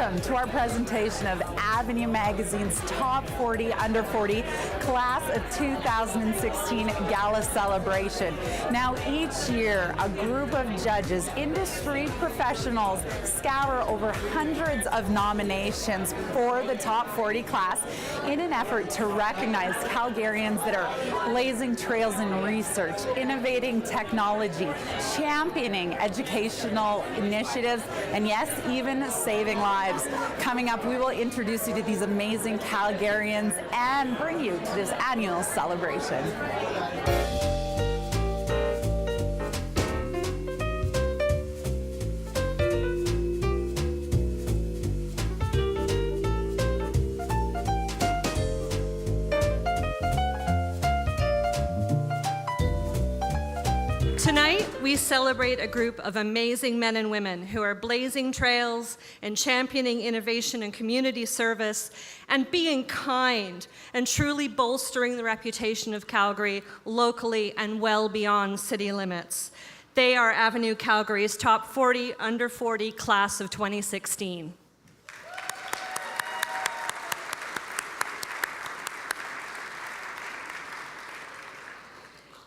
welcome to our presentation of Avenue Magazine's Top 40 Under 40 Class of 2016 Gala Celebration. Now, each year, a group of judges, industry professionals, scour over hundreds of nominations for the Top 40 class in an effort to recognize Calgarians that are blazing trails in research, innovating technology, championing educational initiatives, and yes, even saving lives. Coming up, we will introduce you to these amazing Calgarians and bring you to this annual celebration. Tonight, we celebrate a group of amazing men and women who are blazing trails and championing innovation and community service and being kind and truly bolstering the reputation of Calgary locally and well beyond city limits. They are Avenue Calgary's Top 40 Under 40 Class of 2016.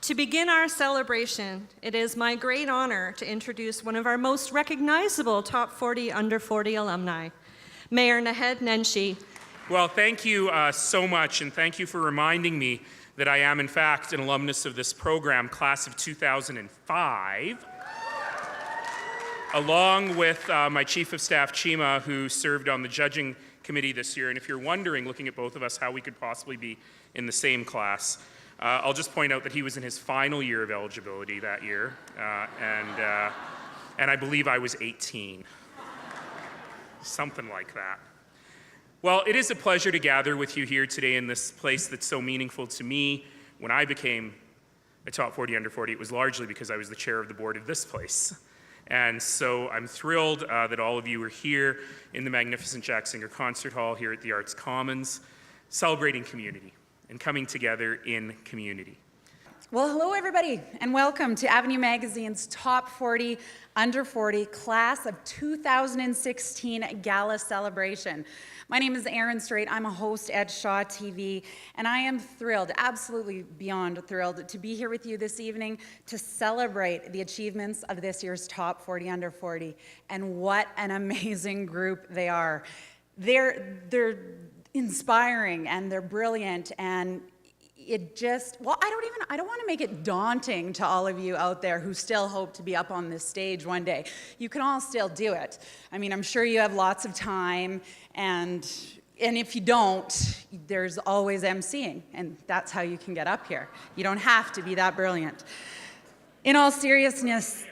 To begin our celebration, it is my great honor to introduce one of our most recognizable Top 40 Under 40 alumni, Mayor Naheed Nenshi. Well, thank you so much, and thank you for reminding me that I am, in fact, an alumnus of this program, class of 2005, along with my Chief of Staff, Chima, who served on the judging committee this year. And if you're wondering, looking at both of us, how we could possibly be in the same class, I'll just point out that he was in his final year of eligibility that year, and I believe I was 18. Something like that. Well, it is a pleasure to gather with you here today in this place that's so meaningful to me. When I became a Top 40 Under 40, it was largely because I was the chair of the board of this place. And so I'm thrilled that all of you are here in the magnificent Jack Singer Concert Hall here at the Arts Commons, celebrating community and coming together in community. Well, hello everybody, and welcome to Avenue Magazine's Top 40 Under 40 Class of 2016 Gala Celebration. My name is Erin Strait. I'm a host at Shaw TV, and I am thrilled, absolutely beyond thrilled, to be here with you this evening to celebrate the achievements of this year's Top 40 Under 40, and what an amazing group they are. They're inspiring and they're brilliant, and it just, well, I don't want to make it daunting to all of you out there who still hope to be up on this stage one day. You can all still do it. I mean, I'm sure you have lots of time, and if you don't, there's always emceeing, and that's how you can get up here. You don't have to be that brilliant. In all seriousness,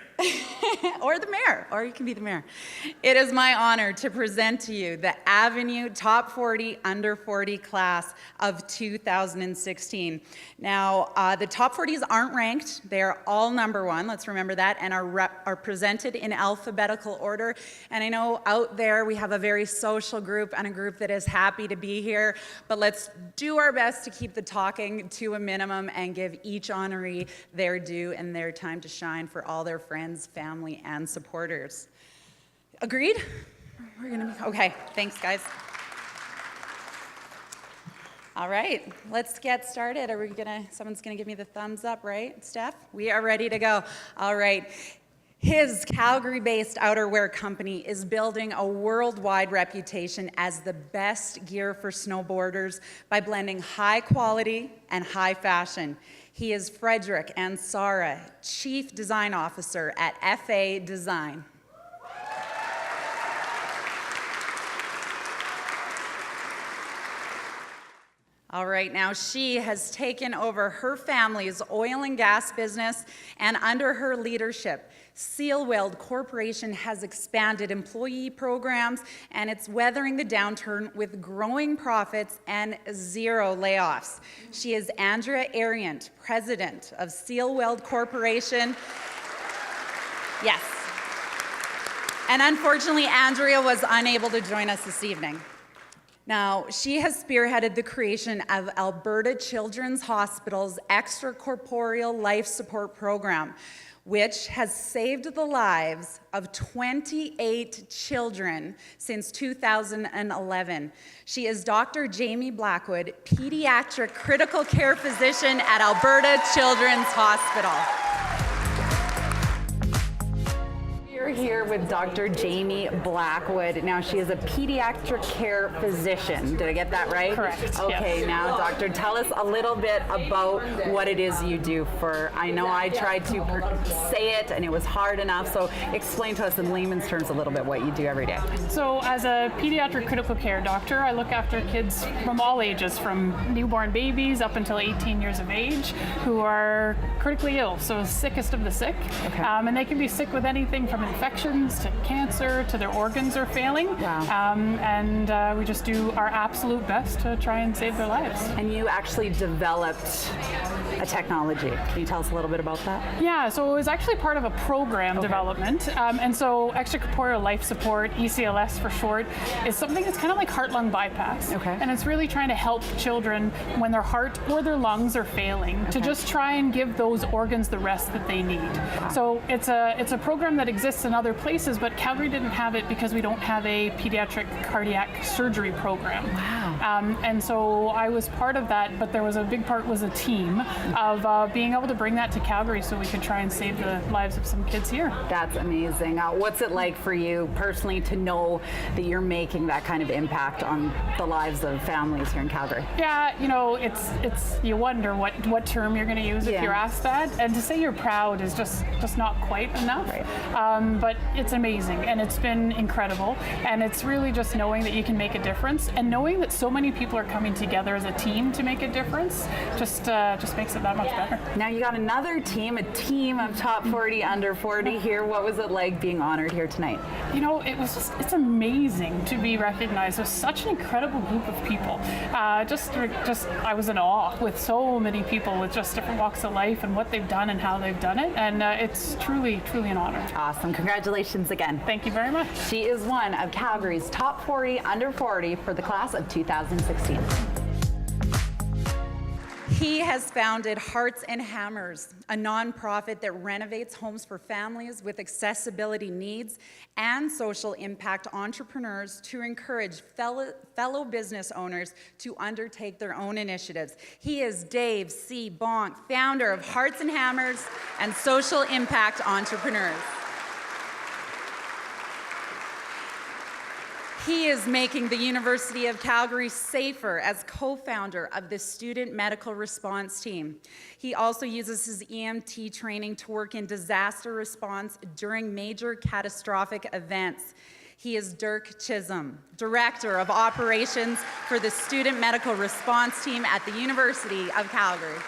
or the mayor, or you can be the mayor. It is my honor to present to you the Avenue Top 40 Under 40 class of 2016. Now, the top 40s aren't ranked. They are all number one, let's remember that, and are presented in alphabetical order. And I know out there we have a very social group and a group that is happy to be here, but let's do our best to keep the talking to a minimum and give each honoree their due and their time to shine for all their friends, family, and supporters. Agreed? We're gonna be, okay, thanks guys. All right, let's get started. Someone's gonna give me the thumbs up, right, Steph? We are ready to go. All right. His Calgary-based outerwear company is building a worldwide reputation as the best gear for snowboarders by blending high quality and high fashion. He is Frederick and Sarah, Chief Design Officer at FA Design. All right, now she has taken over her family's oil and gas business, and under her leadership, Sealweld Corporation has expanded employee programs, and it's weathering the downturn with growing profits and 0 layoffs. She is Andrea Ariant, president of Sealweld Corporation. Yes. And unfortunately, Andrea was unable to join us this evening. Now, she has spearheaded the creation of Alberta Children's Hospital's extracorporeal life support program, which has saved the lives of 28 children since 2011. She is Dr. Jamie Blackwood, pediatric critical care physician at Alberta Children's Hospital. We're here with Dr. Jamie Blackwood. Now, she is a pediatric care physician. Did I get that right? Correct. Okay, yes. now, doctor, tell us a little bit about what it is you do for, I know I tried to say it and it was hard enough, so explain to us in layman's terms a little bit what you do every day. So as a pediatric critical care doctor, I look after kids from all ages, from newborn babies up until 18 years of age, who are critically ill, so sickest of the sick. Okay. And they can be sick with anything from infections to cancer to their organs are failing. Wow. We just do our absolute best to try and save their lives. And you actually developed a technology. Can you tell us a little bit about that? Yeah, so it was actually part of a program development. And so extracorporeal life support, ECLS for short, is something that's kind of like heart-lung bypass. Okay. And it's really trying to help children when their heart or their lungs are failing to just try and give those organs the rest that they need. Wow. So it's a program that exists in other places, but Calgary didn't have it because we don't have a pediatric cardiac surgery program. Wow. And so I was part of that, but there was a big part was a team of being able to bring that to Calgary so we could try and save the lives of some kids here. That's amazing. What's it like for you personally to know that you're making that kind of impact on the lives of families here in Calgary? Yeah, you know, it's you wonder what term you're going to use if you're asked that, and to say you're proud is just not quite enough. Right. But it's amazing, and it's been incredible, and it's really just knowing that you can make a difference, and knowing that so many people are coming together as a team to make a difference just makes it that much better. Now you got another team, a team of top 40, under 40 here. What was it like being honored here tonight? You know, it's amazing to be recognized with such an incredible group of people. I was in awe with so many people with just different walks of life and what they've done and how they've done it, and it's truly an honor. Awesome. Congratulations again. Thank you very much. She is one of Calgary's top 40 under 40 for the class of 2016. He has founded Hearts and Hammers, a nonprofit that renovates homes for families with accessibility needs and social impact entrepreneurs to encourage fellow business owners to undertake their own initiatives. He is Dave C. Bonk, founder of Hearts and Hammers and Social Impact Entrepreneurs. He is making the University of Calgary safer as co-founder of the Student Medical Response Team. He also uses his EMT training to work in disaster response during major catastrophic events. He is Dirk Chisholm, Director of Operations for the Student Medical Response Team at the University of Calgary.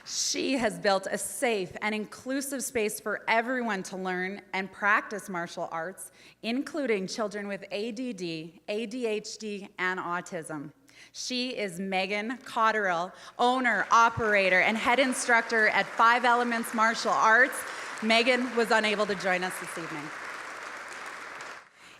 She has built a safe and inclusive space for everyone to learn and practice martial arts, including children with ADD, ADHD, and autism. She is Megan Cotterill, owner, operator, and head instructor at 5 Elements Martial Arts. Megan was unable to join us this evening.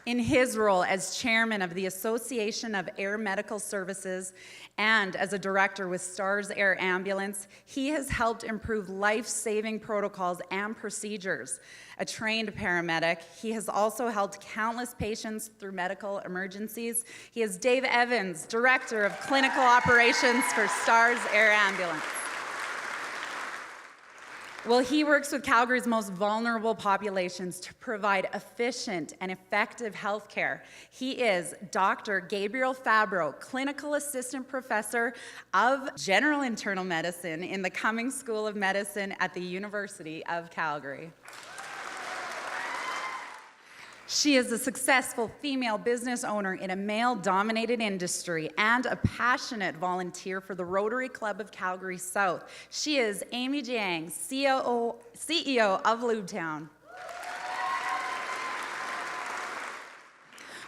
In his role as chairman of the Association of Air Medical Services and as a director with STARS Air Ambulance, he has helped improve life-saving protocols and procedures. A trained paramedic, he has also helped countless patients through medical emergencies. He is Dave Evans, director of clinical operations for STARS Air Ambulance. Well, he works with Calgary's most vulnerable populations to provide efficient and effective health care. He is Dr. Gabriel Fabro, Clinical Assistant Professor of General Internal Medicine in the Cummings School of Medicine at the University of Calgary. She is a successful female business owner in a male-dominated industry and a passionate volunteer for the Rotary Club of Calgary South. She is Amy Jiang, CEO of Lubetown.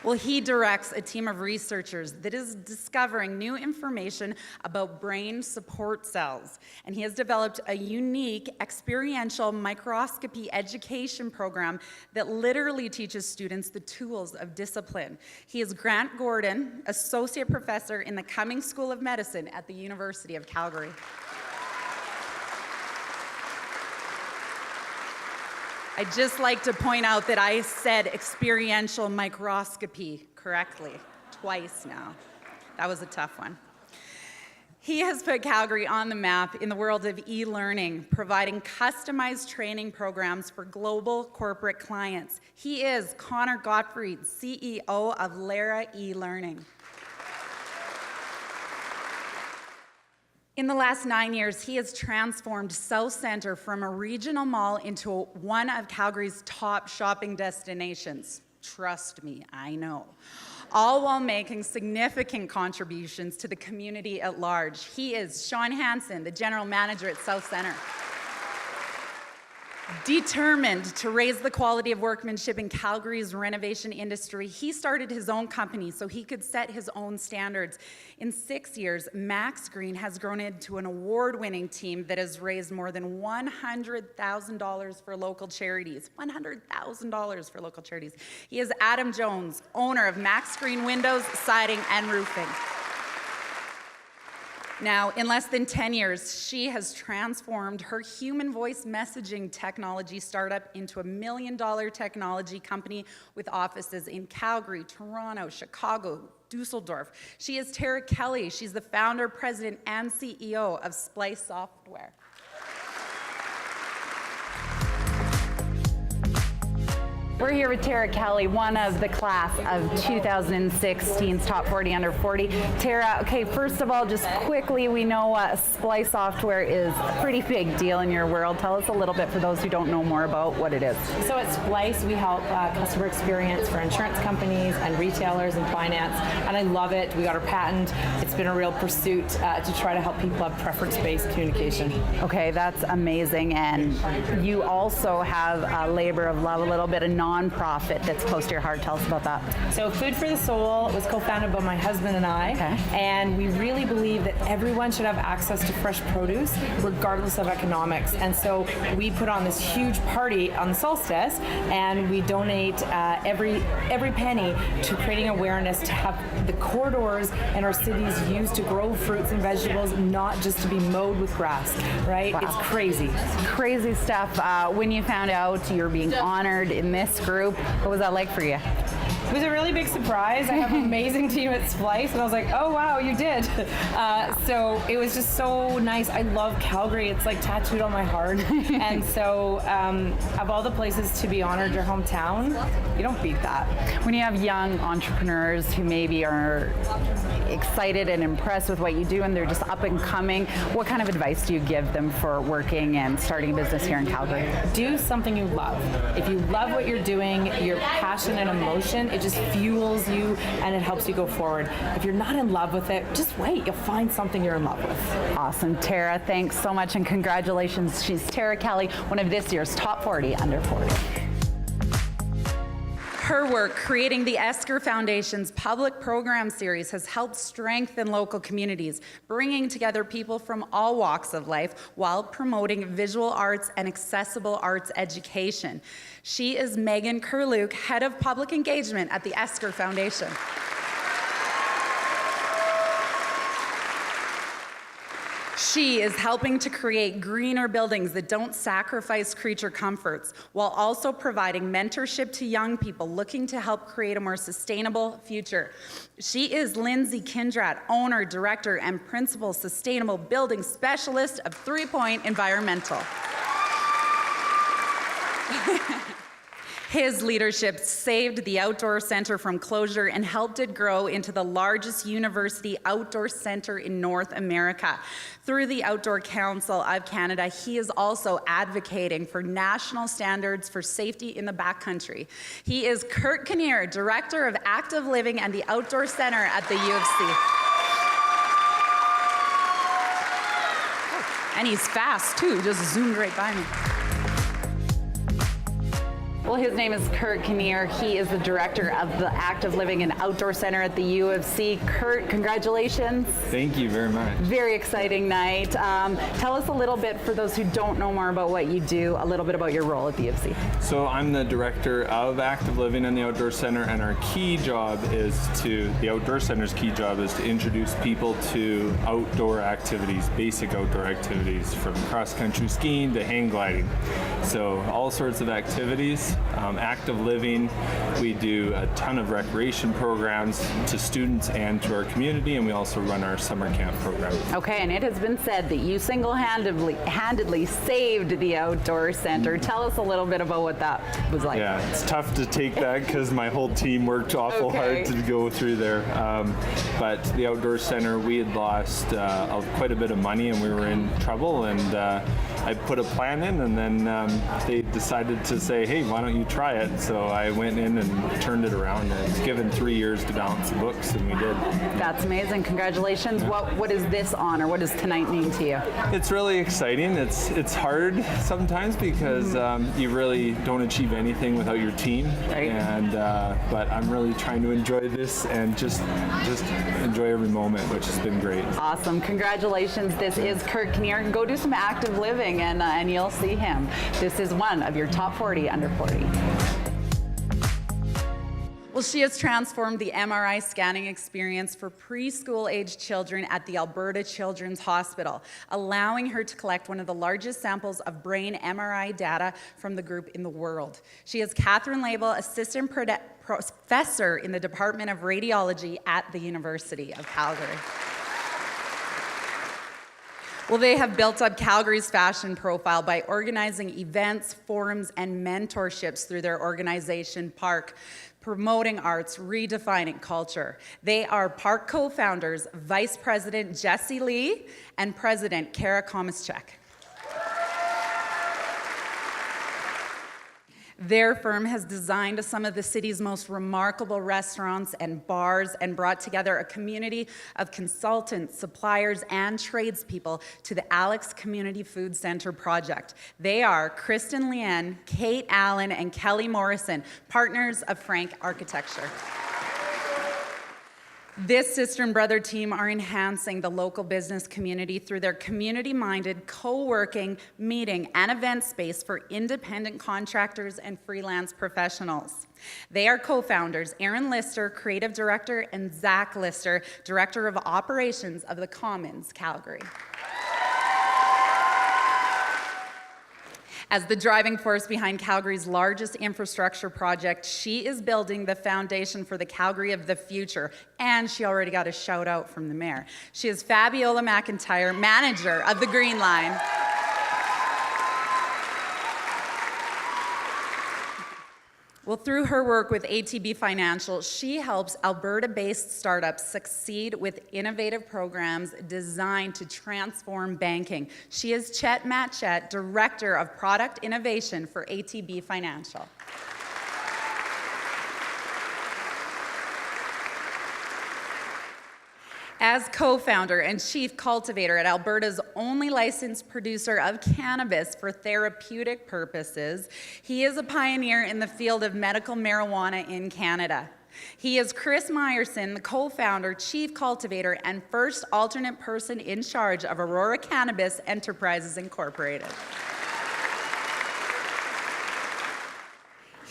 Well, he directs a team of researchers that is discovering new information about brain support cells. And he has developed a unique experiential microscopy education program that literally teaches students the tools of discipline. He is Grant Gordon, associate professor in the Cummings School of Medicine at the University of Calgary. I'd just like to point out that I said experiential microscopy correctly twice now. That was a tough one. He has put Calgary on the map in the world of e-learning, providing customized training programs for global corporate clients. He is Connor Gottfried, CEO of Lara e-learning. In the last 9 years, he has transformed South Centre from a regional mall into one of Calgary's top shopping destinations. Trust me, I know. All while making significant contributions to the community at large. He is Sean Hansen, the general manager at South Centre. Determined to raise the quality of workmanship in Calgary's renovation industry, he started his own company so he could set his own standards. In 6 years, Max Green has grown into an award-winning team that has raised more than $100,000 for local charities. $100,000 for local charities. He is Adam Jones, owner of Max Green Windows, Siding, and Roofing. Now, in less than 10 years, she has transformed her human voice messaging technology startup into $1 million technology company with offices in Calgary, Toronto, Chicago, Dusseldorf. She is Tara Kelly. She's the founder, president, and CEO of Splice Software. We're here with Tara Kelly, one of the class of 2016's Top 40 Under 40. Tara, okay, first of all, just quickly, we know Splice Software is a pretty big deal in your world. Tell us a little bit for those who don't know more about what it is. So at Splice, we help customer experience for insurance companies and retailers and finance, and I love it. We got our patent. It's been a real pursuit to try to help people have preference-based communication. Okay, that's amazing. And you also have a labor of love, a little bit of non-profit that's close to your heart. Tell us about that. So Food for the Soul was co-founded by my husband and I, and we really believe that everyone should have access to fresh produce regardless of economics. And so we put on this huge party on the solstice, and we donate every penny to creating awareness to have the corridors in our cities used to grow fruits and vegetables, not just to be mowed with grass, right? Wow. It's crazy. Crazy stuff. When you found out you're being honored in this group, what was that like for you? It was a really big surprise. I have an amazing team at Splice, and I was like, oh wow, you did. So it was just so nice. I love Calgary. It's like tattooed on my heart. And so of all the places to be honored, your hometown, you don't beat that. When you have young entrepreneurs who maybe are excited and impressed with what you do and they're just up and coming, what kind of advice do you give them for working and starting a business here in Calgary? Do something you love. If you love what you're doing, your passion and emotion, it just fuels you and it helps you go forward. If you're not in love with it, just wait. You'll find something you're in love with. Awesome. Tara, thanks so much and congratulations. She's Tara Kelly, one of this year's Top 40 Under 40. Her work creating the Esker Foundation's public program series has helped strengthen local communities, bringing together people from all walks of life while promoting visual arts and accessible arts education. She is Megan Kerr, Head of Public Engagement at the Esker Foundation. She is helping to create greener buildings that don't sacrifice creature comforts, while also providing mentorship to young people looking to help create a more sustainable future. She is Lindsay Kindrat, owner, director, and principal sustainable building specialist of 3 Point Environmental. His leadership saved the outdoor center from closure and helped it grow into the largest university outdoor center in North America. Through the Outdoor Council of Canada, he is also advocating for national standards for safety in the backcountry. He is Kurt Kinnear, Director of Active Living and the Outdoor Center at the U of C. And he's fast too, just zoomed right by me. Well, his name is Kurt Kinnear. He is the director of the Active Living and Outdoor Center at the U of C. Kurt, congratulations. Thank you very much. Very exciting night. Tell us a little bit, for those who don't know more about what you do, a little bit about your role at the U of C. So I'm the director of Active Living and the Outdoor Center, and our key job is the Outdoor Center's key job is to introduce people to outdoor activities, basic outdoor activities, from cross-country skiing to hang gliding. So all sorts of activities. Active Living, we do a ton of recreation programs to students and to our community, and we also run our summer camp program. Okay, and it has been said that you single-handedly saved the Outdoor Center. Tell us a little bit about what that was like. Yeah, it's tough to take that because my whole team worked awful hard to go through there. But the Outdoor Center, we had lost quite a bit of money and we were in trouble, and I put a plan in, and then they decided to say, hey, why don't you try it? So I went in and turned it around, and it's given 3 years to balance the books, and we did. That's amazing. Congratulations. What does this honor, what does tonight mean to you? It's really exciting. It's hard sometimes because you really don't achieve anything without your team. Right. And but I'm really trying to enjoy this and just enjoy every moment, which has been great. Awesome. Congratulations. This is Kurt Kinnear. Go do some active living and you'll see him. This is one of your top 40 under 40. Well, she has transformed the MRI scanning experience for preschool-aged children at the Alberta Children's Hospital, allowing her to collect one of the largest samples of brain MRI data from the group in the world. She is Katherine Labelle, assistant professor in the Department of Radiology at the University of Calgary. Well, they have built up Calgary's fashion profile by organizing events, forums, and mentorships through their organization, Park, promoting arts, redefining culture. They are Park co-founders, Vice President Jessie Lee and President Kerr. Their firm has designed some of the city's most remarkable restaurants and bars and brought together a community of consultants, suppliers, and tradespeople to the Alex Community Food Center project. They are Kristen Leanne, Kate Allen, and Kelly Morrison, partners of Frank Architecture. This sister and brother team are enhancing the local business community through their community-minded co-working, meeting, and event space for independent contractors and freelance professionals. They are co-founders Aaron Lister, creative director, and Zach Lister, director of operations of the Commons, Calgary. As the driving force behind Calgary's largest infrastructure project, she is building the foundation for the Calgary of the future, and she already got a shout out from the mayor. She is Fabiola McIntyre, manager of the Green Line. Well, through her work with ATB Financial, she helps Alberta-based startups succeed with innovative programs designed to transform banking. She is Chet Matchett, Director of Product Innovation for ATB Financial. As co-founder and chief cultivator at Alberta's only licensed producer of cannabis for therapeutic purposes, he is a pioneer in the field of medical marijuana in Canada. He is Chris Meyerson, the co-founder, chief cultivator, and first alternate person in charge of Aurora Cannabis Enterprises Incorporated.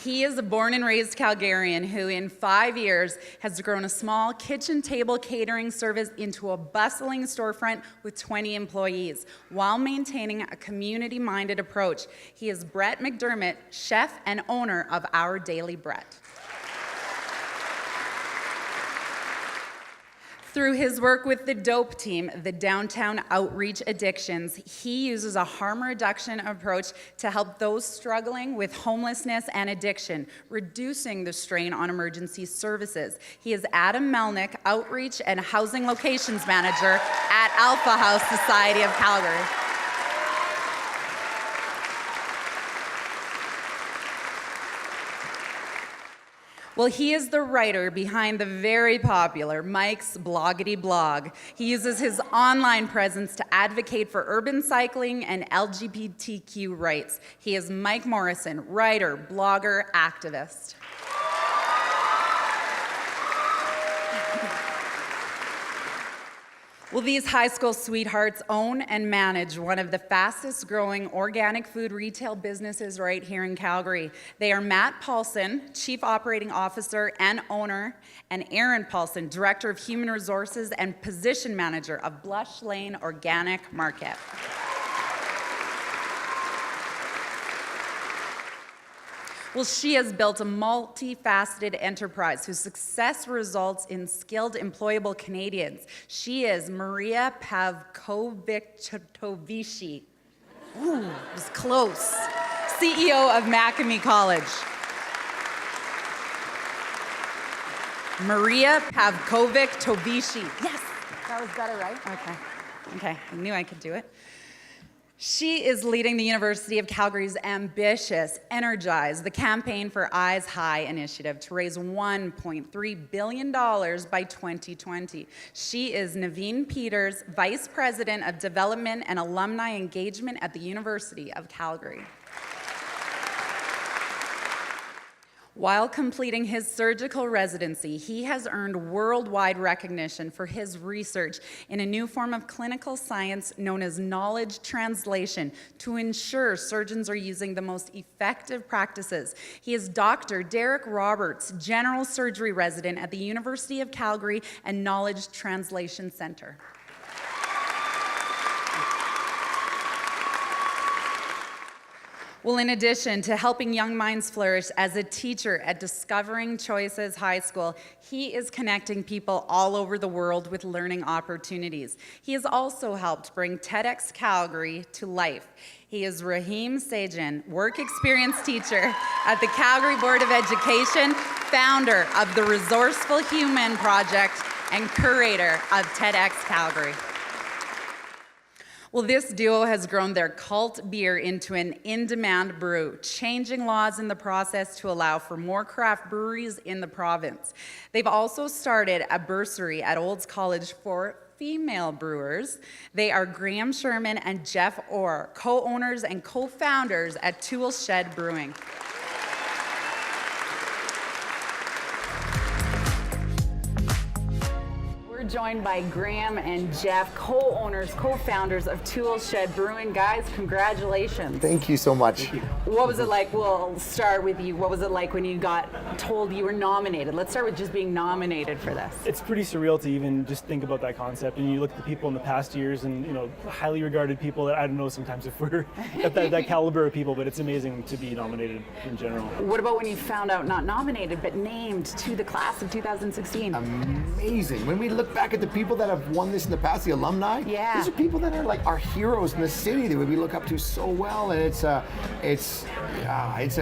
He is a born and raised Calgarian who in 5 years has grown a small kitchen table catering service into a bustling storefront with 20 employees while maintaining a community-minded approach. He is Brett McDermott, chef and owner of Our Daily Brett. Through his work with the DOPE team, the Downtown Outreach Addictions, he uses a harm reduction approach to help those struggling with homelessness and addiction, reducing the strain on emergency services. He is Adam Melnick, Outreach and Housing Locations Manager at Alpha House Society of Calgary. Well, he is the writer behind the very popular Mike's Bloggity Blog. He uses his online presence to advocate for urban cycling and LGBTQ rights. He is Mike Morrison, writer, blogger, activist. Well, these high school sweethearts own and manage one of the fastest growing organic food retail businesses right here in Calgary. They are Matt Paulson, Chief Operating Officer and owner, and Aaron Paulson, Director of Human Resources and Position Manager of Blush Lane Organic Market. Well, she has built a multifaceted enterprise whose success results in skilled, employable Canadians. She is Maria Pavkovic-Tovici. Ooh, it was close. CEO of Macamee College. Maria Pavkovic-Tovici. Yes, that was better, right? Okay, I knew I could do it. She is leading the University of Calgary's ambitious Energize, the Campaign for Eyes High initiative to raise $1.3 billion by 2020. She is Naveen Peters, Vice President of Development and Alumni Engagement at the University of Calgary. While completing his surgical residency, he has earned worldwide recognition for his research in a new form of clinical science known as knowledge translation to ensure surgeons are using the most effective practices. He is Dr. Derek Roberts, general surgery resident at the University of Calgary and Knowledge Translation Center. Well, in addition to helping young minds flourish as a teacher at Discovering Choices High School, he is connecting people all over the world with learning opportunities. He has also helped bring TEDx Calgary to life. He is Raheem Sajan, work experience teacher at the Calgary Board of Education, founder of the Resourceful Human Project, and curator of TEDx Calgary. Well, this duo has grown their cult beer into an in-demand brew, changing laws in the process to allow for more craft breweries in the province. They've also started a bursary at Olds College for female brewers. They are Graham Sherman and Jeff Orr, co-owners and co-founders at Tool Shed Brewing. Joined by Graham and Jeff, co-owners, co-founders of Tool Shed Brewing. Guys, congratulations. Thank you so much. What was it like? We'll start with you. What was it like when you got told you were nominated? Let's start with just being nominated for this. It's pretty surreal to even just think about that concept. And you look at the people in the past years and, you know, highly regarded people that I don't know sometimes if we're at that caliber of people, but it's amazing to be nominated in general. What about when you found out not nominated, but named to the class of 2016? Amazing. When we look back at the people that have won this in the past, the alumni, these are people that are like our heroes in the city that we look up to so well, and it's a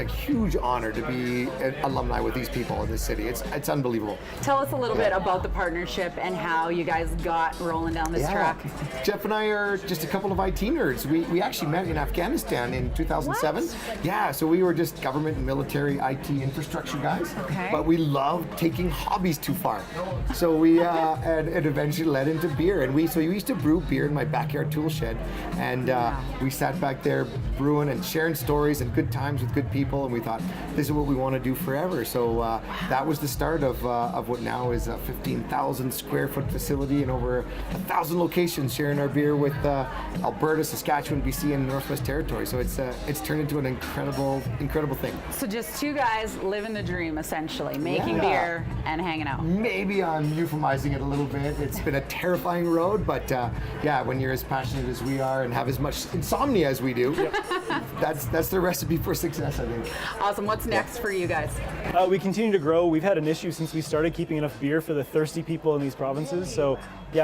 huge honor to be an alumni with these people in this city. It's unbelievable. Tell us a little bit about the partnership and how you guys got rolling down this track. Jeff and I are just a couple of IT nerds. We actually met in Afghanistan in 2007. What? Yeah, so we were just government and military IT infrastructure guys. Okay. But we loved taking hobbies too far. So we and it eventually led into beer. And we used to brew beer in my backyard tool shed, and we sat back there brewing and sharing stories and good times with good people. And we thought, this is what we want to do forever. So that was the start of what now is a 15,000 square foot facility and over 1,000 locations sharing our beer with Alberta, Saskatchewan, BC, and Northwest Territory. So it's turned into an incredible thing. So just two guys living the dream, essentially, making beer and hanging out. Maybe I'm euphemizing it a little bit. It's been a terrifying road, but when you're as passionate as we are and have as much insomnia as we do, that's the recipe for success, I think. Awesome. What's next for you guys? We continue to grow. We've had an issue since we started keeping enough beer for the thirsty people in these provinces. So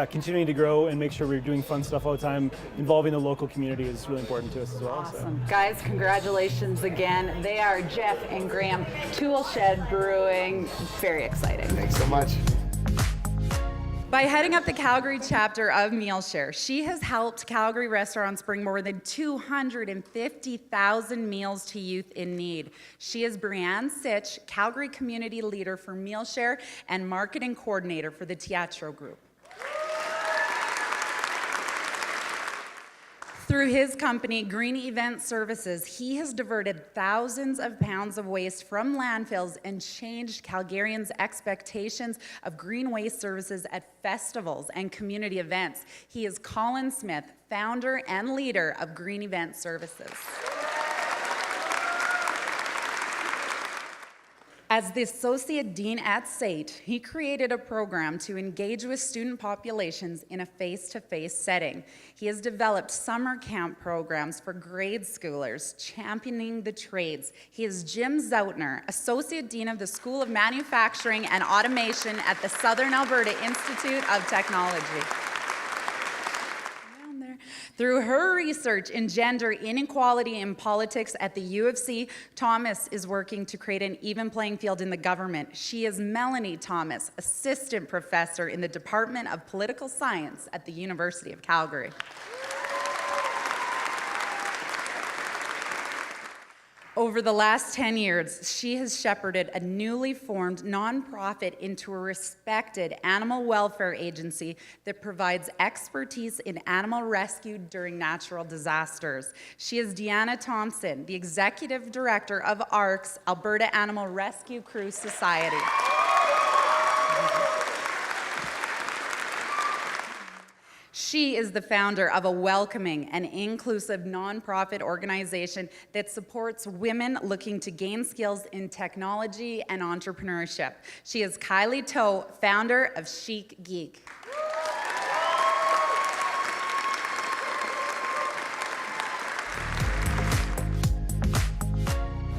continuing to grow and make sure we're doing fun stuff all the time, involving the local community is really important to us as well. Awesome. Guys, congratulations again. They are Jeff and Graham, Tool Shed Brewing. Very exciting. Thanks so much. By heading up the Calgary chapter of MealShare, she has helped Calgary restaurants bring more than 250,000 meals to youth in need. She is Brianne Sitch, Calgary Community Leader for MealShare and Marketing Coordinator for the Teatro Group. Through his company, Green Event Services, he has diverted thousands of pounds of waste from landfills and changed Calgarians' expectations of green waste services at festivals and community events. He is Colin Smith, founder and leader of Green Event Services. As the Associate Dean at SAIT, he created a program to engage with student populations in a face-to-face setting. He has developed summer camp programs for grade schoolers, championing the trades. He is Jim Zoutner, Associate Dean of the School of Manufacturing and Automation at the Southern Alberta Institute of Technology. Through her research in gender inequality in politics at the U of C, Thomas is working to create an even playing field in the government. She is Melanie Thomas, Assistant Professor in the Department of Political Science at the University of Calgary. Over the last 10 years, she has shepherded a newly formed nonprofit into a respected animal welfare agency that provides expertise in animal rescue during natural disasters. She is Deanna Thompson, the Executive Director of ARC's Alberta Animal Rescue Crew Society. She is the founder of a welcoming and inclusive nonprofit organization that supports women looking to gain skills in technology and entrepreneurship. She is Kylie Toe, founder of Chic Geek.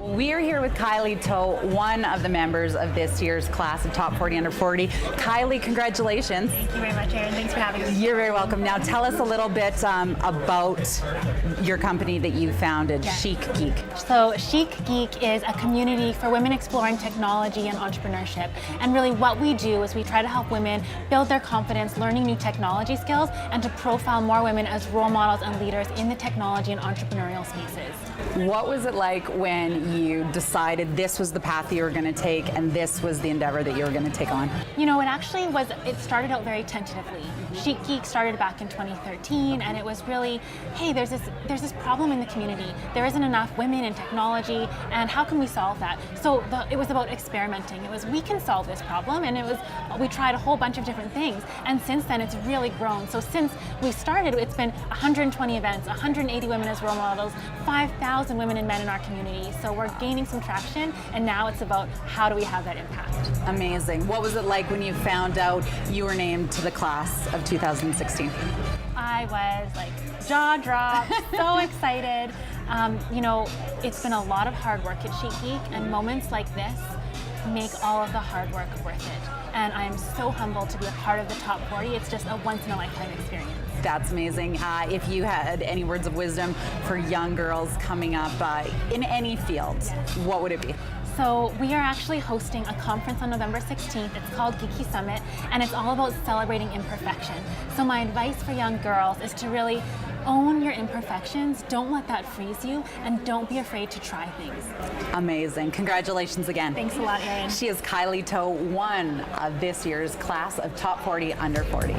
We are here with Kylie Toe, one of the members of this year's class of Top 40 Under 40. Kylie, congratulations. Thank you very much, Erin. Thanks for having us. You're very welcome. Now tell us a little bit about your company that you founded, Chic Geek. So Chic Geek is a community for women exploring technology and entrepreneurship. And really what we do is we try to help women build their confidence, learning new technology skills, and to profile more women as role models and leaders in the technology and entrepreneurial spaces. What was it like when you decided this was the path that you were going to take and this was the endeavor that you were going to take on? You know, it started out very tentatively. Chic Geek started back in 2013, and it was really, hey, there's this problem in the community. There isn't enough women in technology, and how can we solve that? So it was about experimenting. It was, we can solve this problem, and we tried a whole bunch of different things, and since then it's really grown. So since we started, it's been 120 events, 180 women as role models, 5,000 women and men in our community. So we're gaining some traction, and now it's about how do we have that impact. Amazing. What was it like when you found out you were named to the class of 2016? I was like jaw dropped, so excited. You know, it's been a lot of hard work at Chic Geek, and moments like this make all of the hard work worth it. And I am so humbled to be a part of the top 40. It's just a once-in-a-lifetime experience. That's amazing. If you had any words of wisdom for young girls coming up in any field, what would it be? So we are actually hosting a conference on November 16th. It's called Geeky Summit, and it's all about celebrating imperfection. So my advice for young girls is to really own your imperfections, don't let that freeze you, and don't be afraid to try things. Amazing. Congratulations again. Thanks a lot, Erin. She is Kylie Toe, one of this year's class of Top 40 Under 40.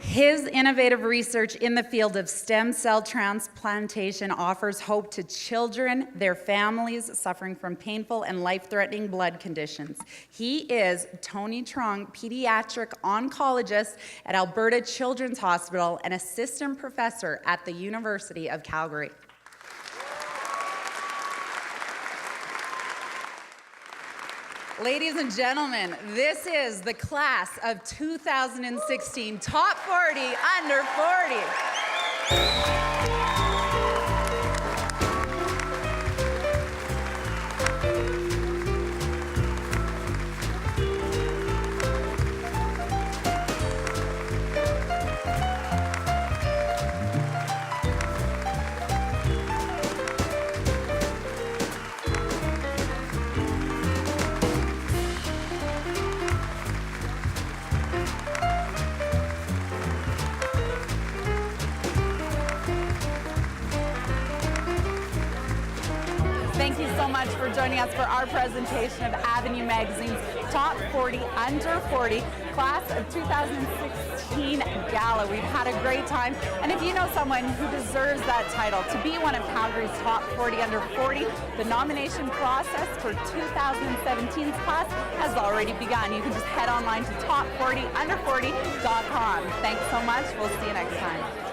His innovative research in the field of stem cell transplantation offers hope to children, their families suffering from painful and life-threatening blood conditions. He is Tony Trong, pediatric oncologist at Alberta Children's Hospital and assistant professor at the University of Calgary. Ladies and gentlemen, this is the class of 2016 Top 40 Under 40. much for joining us for our presentation of Avenue Magazine's Top 40 Under 40 Class of 2016 Gala. We've had a great time, and if you know someone who deserves that title to be one of Calgary's Top 40 Under 40, the nomination process for 2017's class has already begun. You can just head online to top40under40.com. Thanks so much. We'll see you next time.